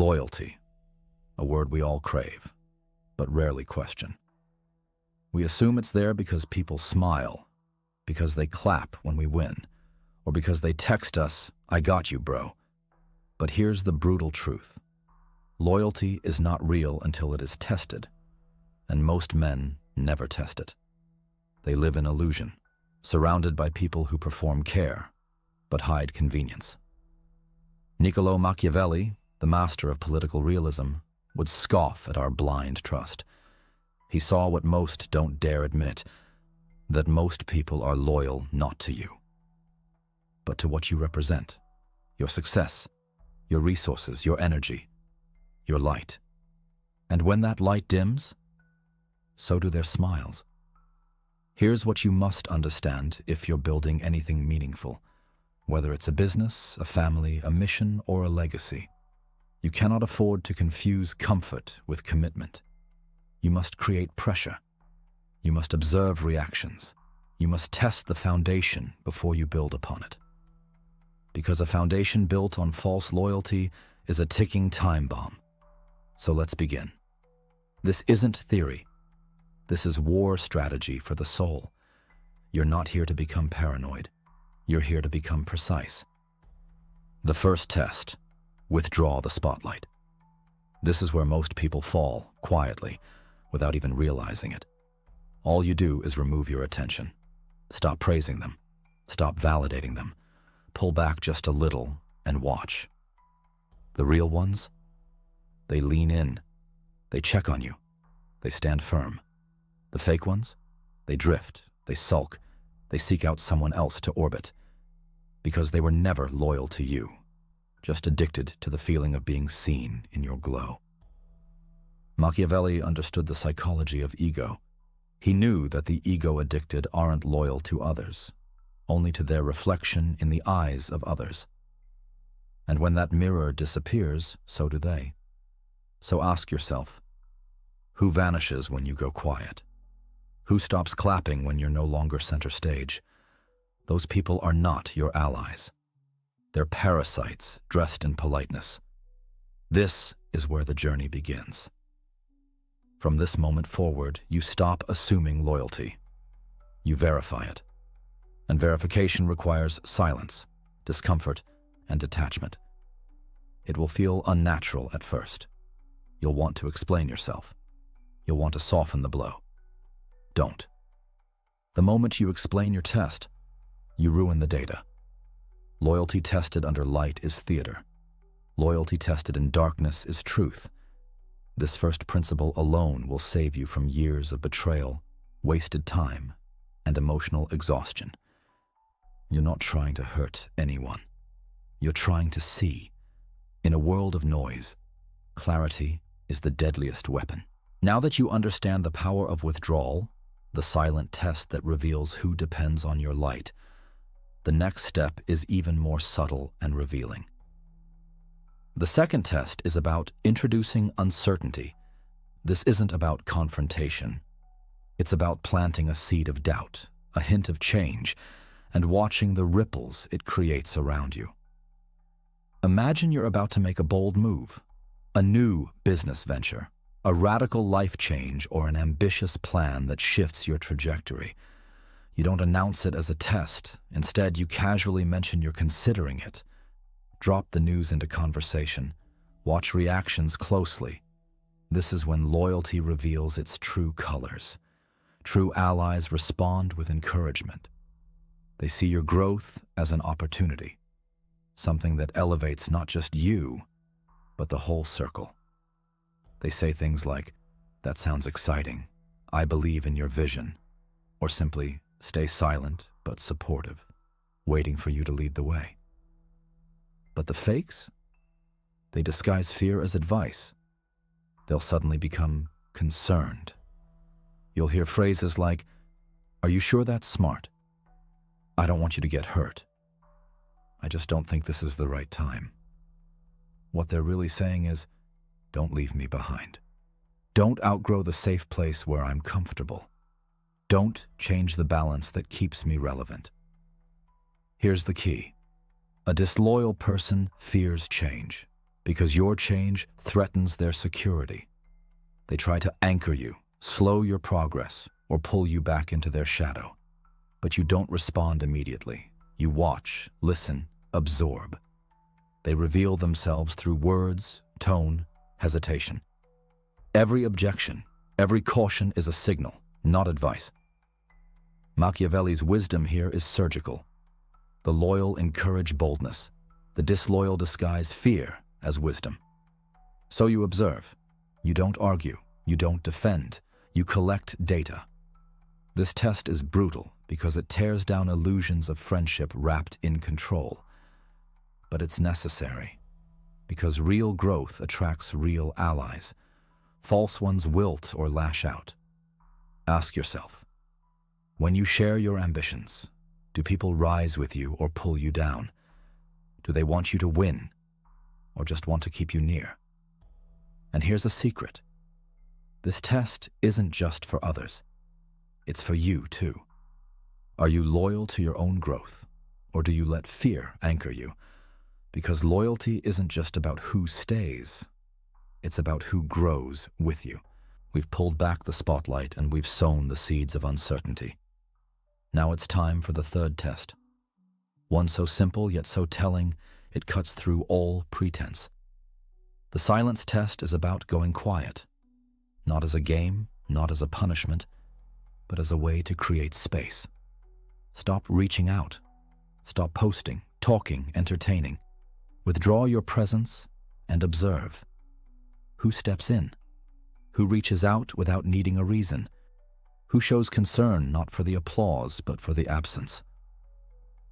Loyalty, a word we all crave, but rarely question. We assume it's there because people smile, because they clap when we win, or because they text us, "I got you, bro." But here's the brutal truth. Loyalty is not real until it is tested, and most men never test it. They live in illusion, surrounded by people who perform care, but hide convenience. Niccolo Machiavelli, the master of political realism, would scoff at our blind trust. He saw what most don't dare admit, that most people are loyal not to you, but to what you represent, your success, your resources, your energy, your light. And when that light dims, so do their smiles. Here's what you must understand if you're building anything meaningful, whether it's a business, a family, a mission, or a legacy. You cannot afford to confuse comfort with commitment. You must create pressure. You must observe reactions. You must test the foundation before you build upon it. Because a foundation built on false loyalty is a ticking time bomb. So let's begin. This isn't theory. This is war strategy for the soul. You're not here to become paranoid. You're here to become precise. The first test: withdraw the spotlight. This is where most people fall, quietly, without even realizing it. All you do is remove your attention. Stop praising them. Stop validating them. Pull back just a little and watch. The real ones? They lean in. They check on you. They stand firm. The fake ones? They drift. They sulk. They seek out someone else to orbit. Because they were never loyal to you, just addicted to the feeling of being seen in your glow. Machiavelli understood the psychology of ego. He knew that the ego-addicted aren't loyal to others, only to their reflection in the eyes of others. And when that mirror disappears, so do they. So ask yourself, who vanishes when you go quiet? Who stops clapping when you're no longer center stage? Those people are not your allies. They're parasites dressed in politeness. This is where the journey begins. From this moment forward, you stop assuming loyalty. You verify it. And verification requires silence, discomfort, and detachment. It will feel unnatural at first. You'll want to explain yourself. You'll want to soften the blow. Don't. The moment you explain your test, you ruin the data. Loyalty tested under light is theater. Loyalty tested in darkness is truth. This first principle alone will save you from years of betrayal, wasted time, and emotional exhaustion. You're not trying to hurt anyone. You're trying to see. In a world of noise, clarity is the deadliest weapon. Now that you understand the power of withdrawal, the silent test that reveals who depends on your light, the next step is even more subtle and revealing. The second test is about introducing uncertainty. This isn't about confrontation. It's about planting a seed of doubt, a hint of change, and watching the ripples it creates around you. Imagine you're about to make a bold move, a new business venture, a radical life change, or an ambitious plan that shifts your trajectory. You don't announce it as a test. Instead, you casually mention you're considering it. Drop the news into conversation. Watch reactions closely. This is when loyalty reveals its true colors. True allies respond with encouragement. They see your growth as an opportunity, something that elevates not just you, but the whole circle. They say things like, "That sounds exciting. I believe in your vision," or simply, "Stay silent but supportive, waiting for you to lead the way." But the fakes? They disguise fear as advice. They'll suddenly become concerned. You'll hear phrases like, "Are you sure that's smart? I don't want you to get hurt. I just don't think this is the right time." What they're really saying is, "Don't leave me behind. Don't outgrow the safe place where I'm comfortable. Don't change the balance that keeps me relevant." Here's the key. A disloyal person fears change. because your change threatens their security. They try to anchor you, slow your progress, or pull you back into their shadow. But you don't respond immediately. You watch, listen, absorb. They reveal themselves through words, tone, hesitation. Every objection, every caution is a signal, not advice. Machiavelli's wisdom here is surgical. The loyal encourage boldness. The disloyal disguise fear as wisdom. So you observe. You don't argue. You don't defend. You collect data. This test is brutal because it tears down illusions of friendship wrapped in control. But it's necessary because real growth attracts real allies. False ones wilt or lash out. Ask yourself, when you share your ambitions, do people rise with you or pull you down? Do they want you to win or just want to keep you near? And here's a secret. This test isn't just for others. It's for you too. Are you loyal to your own growth, or do you let fear anchor you? Because loyalty isn't just about who stays. It's about who grows with you. We've pulled back the spotlight and we've sown the seeds of uncertainty. Now it's time for the third test. One so simple yet so telling, it cuts through all pretense. The silence test is about going quiet, not as a game, not as a punishment, but as a way to create space. Stop reaching out. Stop posting, talking, entertaining. Withdraw your presence and observe. Who steps in? Who reaches out without needing a reason? Who shows concern not for the applause, but for the absence?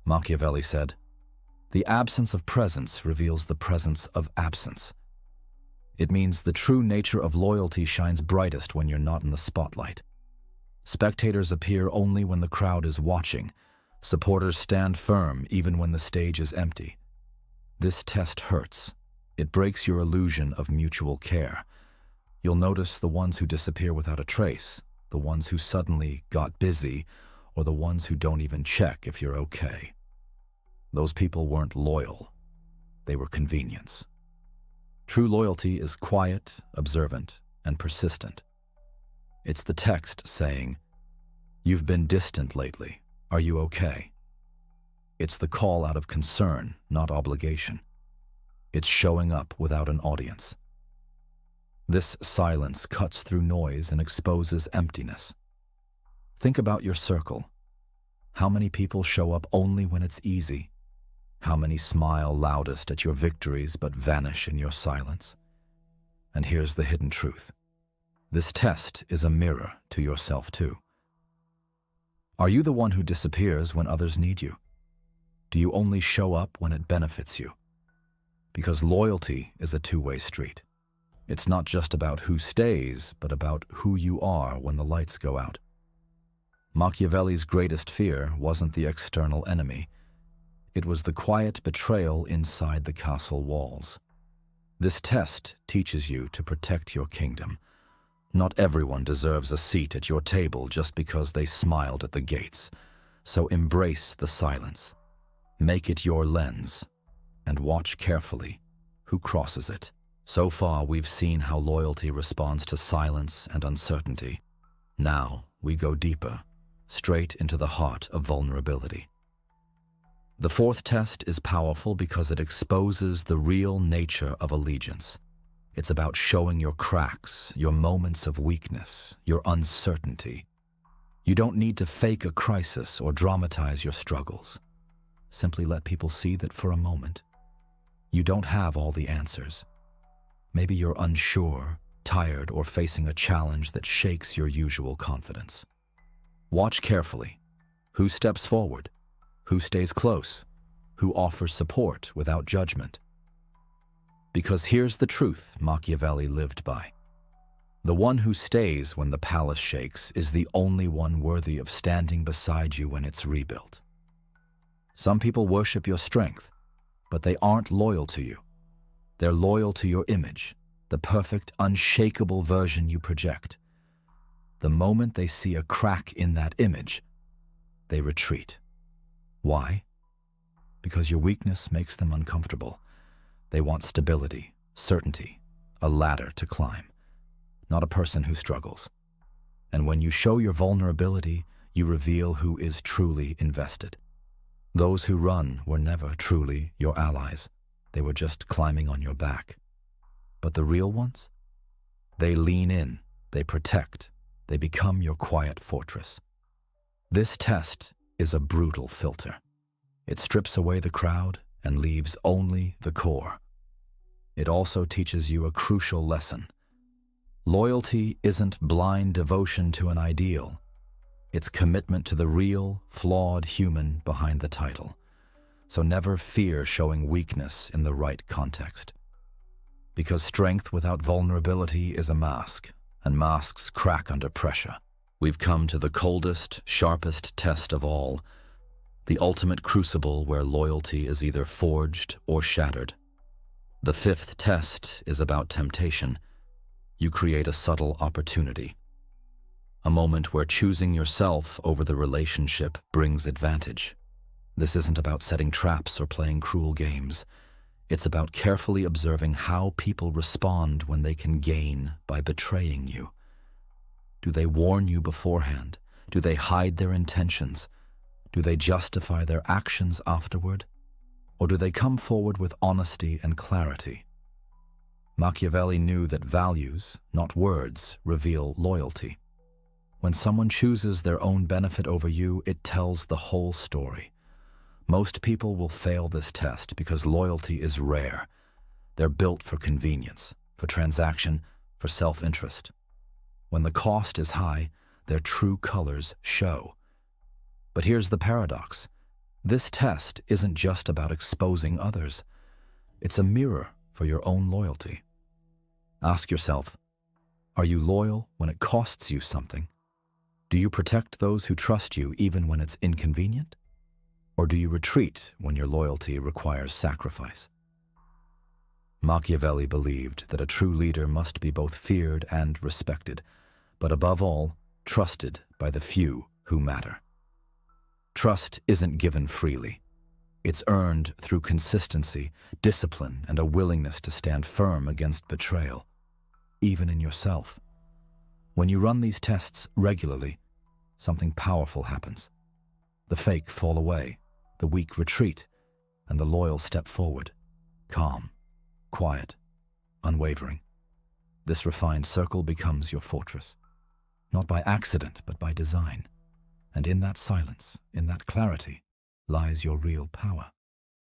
Machiavelli said, "The absence of presence reveals the presence of absence." It means the true nature of loyalty shines brightest when you're not in the spotlight. Spectators appear only when the crowd is watching. Supporters stand firm even when the stage is empty. This test hurts. It breaks your illusion of mutual care. You'll notice the ones who disappear without a trace, the ones who suddenly got busy, or the ones who don't even check if you're okay. Those people weren't loyal. They were convenience. True loyalty is quiet, observant, and persistent. It's the text saying, "You've been distant lately. Are you okay?" It's the call out of concern, not obligation. It's showing up without an audience. This silence cuts through noise and exposes emptiness. Think about your circle. How many people show up only when it's easy? How many smile loudest at your victories but vanish in your silence? And here's the hidden truth. This test is a mirror to yourself too. Are you the one who disappears when others need you? Do you only show up when it benefits you? Because loyalty is a two-way street. It's not just about who stays, but about who you are when the lights go out. Machiavelli's greatest fear wasn't the external enemy. It was the quiet betrayal inside the castle walls. This test teaches you to protect your kingdom. Not everyone deserves a seat at your table just because they smiled at the gates. So embrace the silence. Make it your lens, and watch carefully who crosses it. So far, we've seen how loyalty responds to silence and uncertainty. Now, we go deeper, straight into the heart of vulnerability. The fourth test is powerful because it exposes the real nature of allegiance. It's about showing your cracks, your moments of weakness, your uncertainty. You don't need to fake a crisis or dramatize your struggles. Simply let people see that for a moment, you don't have all the answers. Maybe you're unsure, tired, or facing a challenge that shakes your usual confidence. Watch carefully. Who steps forward? Who stays close? Who offers support without judgment? Because here's the truth Machiavelli lived by. The one who stays when the palace shakes is the only one worthy of standing beside you when it's rebuilt. Some people worship your strength, but they aren't loyal to you. They're loyal to your image, the perfect, unshakable version you project. The moment they see a crack in that image, they retreat. Why? Because your weakness makes them uncomfortable. They want stability, certainty, a ladder to climb, not a person who struggles. And when you show your vulnerability, you reveal who is truly invested. Those who run were never truly your allies. They were just climbing on your back. But the real ones? They lean in, they protect, they become your quiet fortress. This test is a brutal filter. It strips away the crowd and leaves only the core. It also teaches you a crucial lesson. Loyalty isn't blind devotion to an ideal. It's commitment to the real, flawed human behind the title. So never fear showing weakness in the right context. Because strength without vulnerability is a mask, and masks crack under pressure. We've come to the coldest, sharpest test of all, the ultimate crucible where loyalty is either forged or shattered. The fifth test is about temptation. You create a subtle opportunity. A moment where choosing yourself over the relationship brings advantage. This isn't about setting traps or playing cruel games. It's about carefully observing how people respond when they can gain by betraying you. Do they warn you beforehand? Do they hide their intentions? Do they justify their actions afterward? Or do they come forward with honesty and clarity? Machiavelli knew that values, not words, reveal loyalty. When someone chooses their own benefit over you, it tells the whole story. Most people will fail this test because loyalty is rare. They're built for convenience, for transaction, for self-interest. When the cost is high, their true colors show. But here's the paradox. This test isn't just about exposing others. It's a mirror for your own loyalty. Ask yourself, are you loyal when it costs you something? Do you protect those who trust you even when it's inconvenient? Or do you retreat when your loyalty requires sacrifice? Machiavelli believed that a true leader must be both feared and respected, but above all, trusted by the few who matter. Trust isn't given freely. It's earned through consistency, discipline, and a willingness to stand firm against betrayal, even in yourself. When you run these tests regularly, something powerful happens. The fake fall away, the weak retreat, and the loyal step forward, calm, quiet, unwavering. This refined circle becomes your fortress, not by accident, but by design. And in that silence, in that clarity, lies your real power.